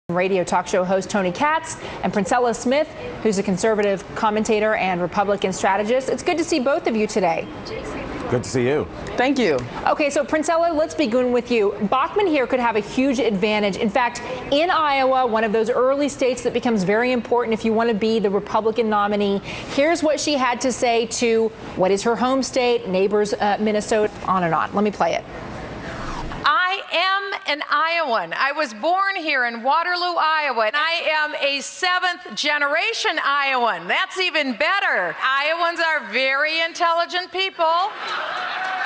Radio talk show host Tony Katz and Princella Smith, who's a conservative commentator and Republican strategist. It's good to see both of you today. Good to see you. Thank you. Okay, so Princella, let's begin with you. Bachmann here could have a huge advantage. In fact, in Iowa, one of those early states that becomes very important if you want to be the Republican nominee, here's what she had to say to what is her home state, neighbors, Minnesota, on and on. Let me play it. I am an Iowan. I was born here in Waterloo, Iowa, and I am a seventh-generation Iowan. That's even better. Iowans are very intelligent people.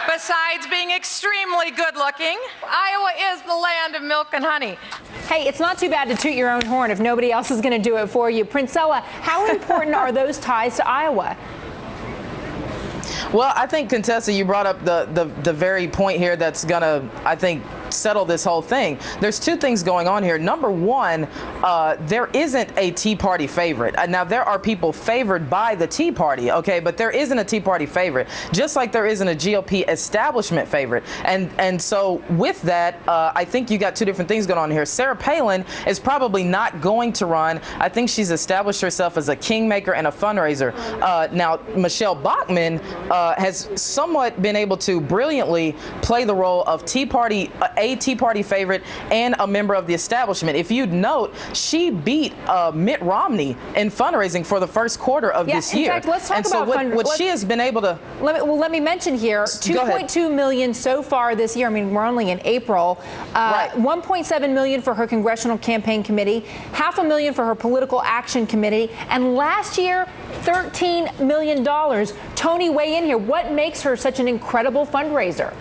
Besides being extremely good-looking, Iowa is the land of milk and honey. Hey, it's not too bad to toot your own horn if nobody else is going to do it for you. Princella, how important are those ties to Iowa? Well, I think, Contessa, you brought up the very point here that's going to, I think, settle this whole thing. There's two things going on here. Number one, there isn't a Tea Party favorite. Now, there are people favored by the Tea Party, okay, but there isn't a Tea Party favorite, just like there isn't a GOP establishment favorite. And so with that, I think you got two different things going on here. Sarah Palin is probably not going to run. I think she's established herself as a kingmaker and a fundraiser. Now, Michelle Bachmann has somewhat been able to brilliantly play the role of Tea Party, a Tea Party favorite and a member of the establishment. If you'd note, she beat Mitt Romney in fundraising for the first quarter of this year. In fact, let's talk about what she has been able to. Let me mention here, 2.2 million so far this year. I mean, we're only in April. Right. 1.7 million for her congressional campaign committee, $500,000 for her political action committee, and last year, $13 million. Tony, weigh in here. What makes her such an incredible fundraiser?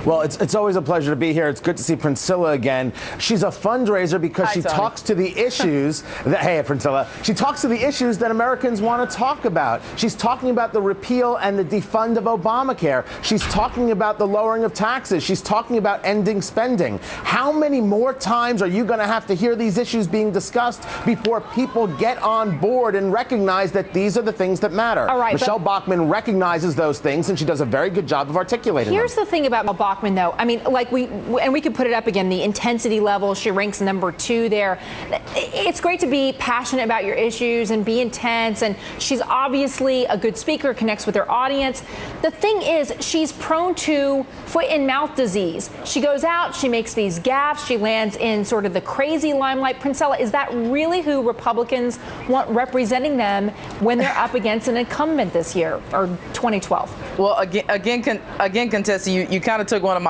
Well, it's always a pleasure to be here. It's good to see Princella again. She's a fundraiser because she talks to the issues that, hey, Princella, she talks to the issues that Americans want to talk about. She's talking about the repeal and the defund of Obamacare. She's talking about the lowering of taxes. She's talking about ending spending. How many more times are you going to have to hear these issues being discussed before people get on board and recognize that these are the things that matter? All right, Michelle Bachmann recognizes those things, and she does a very good job of articulating them. Here's the thing about Bachmann, though. I mean, like we could put it up again, the intensity level, she ranks #2 there. It's great to be passionate about your issues and be intense, and she's obviously a good speaker, connects with her audience. The thing is, she's prone to foot and mouth disease. She goes out, she makes these gaffes, she lands in sort of the crazy limelight. Princella, is that really who Republicans want representing them when they're up against an incumbent this year, or 2012? Well, again, Contessa, you kind of took one of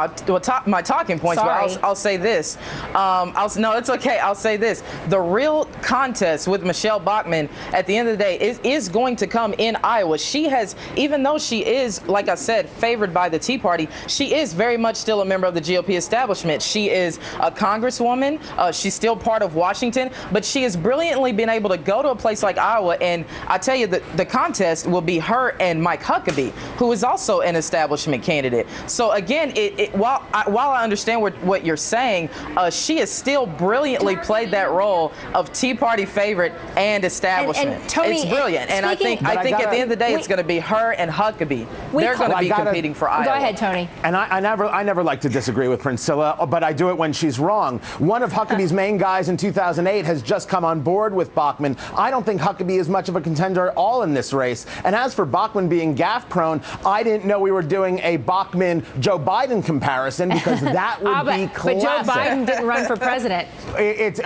my talking points. Sorry. But I'll say this. No, it's okay. I'll say this. The real contest with Michelle Bachmann at the end of the day is going to come in Iowa. She has, even though she is, like I said, favored by the Tea Party, she is very much still a member of the GOP establishment. She is a congresswoman. She's still part of Washington, but she has brilliantly been able to go to a place like Iowa, and I tell you that the contest will be her and Mike Huckabee, who is also an establishment candidate. So again, while I understand what you're saying, she has still brilliantly played that role of Tea Party favorite and establishment. And Tony, it's brilliant, and I think at the end of the day, it's going to be her and Huckabee. They're going to be competing for Iowa. Go ahead, Tony. And I never like to disagree with Princella, but I do it when she's wrong. One of Huckabee's main guys in 2008 has just come on board with Bachmann. I don't think Huckabee is much of a contender at all in this race. And as for Bachmann being gaffe prone, I didn't know we were doing a Bachmann-Joe Biden comparison, because that would be classic. But Joe Biden didn't run for president.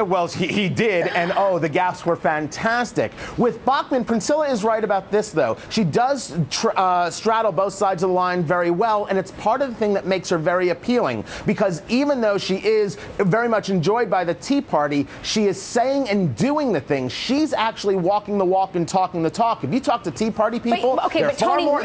Well, he did, and the gaffes were fantastic. With Bachmann, Princella is right about this, though. She does straddle both sides of the line very well, and it's part of the thing that makes her very appealing, because even though she is very much enjoyed by the Tea Party, she is saying and doing the things. She's actually walking the walk and talking the talk. If you talk to Tea Party people, they're far more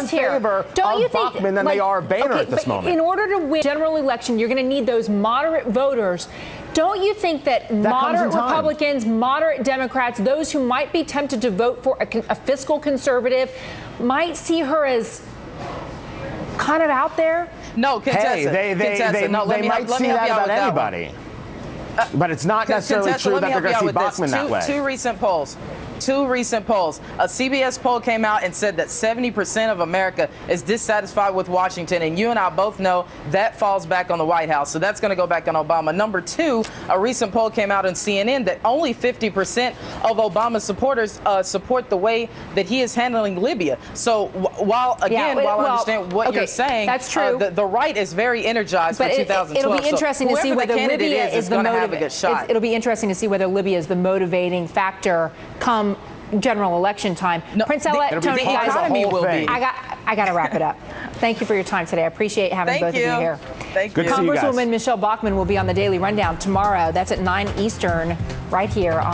in favor of Bachmann than they are of Boehner at this moment. In order to win general election, you're going to need those moderate voters. Don't you think that moderate Republicans, moderate Democrats, those who might be tempted to vote for a fiscal conservative, might see her as kind of out there? No, Contessa. Hey, they might see that about anybody. But it's not necessarily true that they're going to see Bachmann that way. Two recent polls. Two recent polls. A CBS poll came out and said that 70% of America is dissatisfied with Washington, and you and I both know that falls back on the White House, so that's going to go back on Obama. Number two, a recent poll came out on CNN that only 50% of Obama's supporters support the way that he is handling Libya. So while I understand what you're saying, that's true. The right is very energized but for 2012. It'll be interesting to see whether Libya is the motive. It'll be interesting to see whether Libya is the motivating factor come general election time. No, Princella, Tony, guys, I got to wrap it up. Thank you for your time today. I appreciate having both of you here. Thank you. Congresswoman Michelle Bachmann will be on the Daily Rundown tomorrow. That's at 9 Eastern, right here on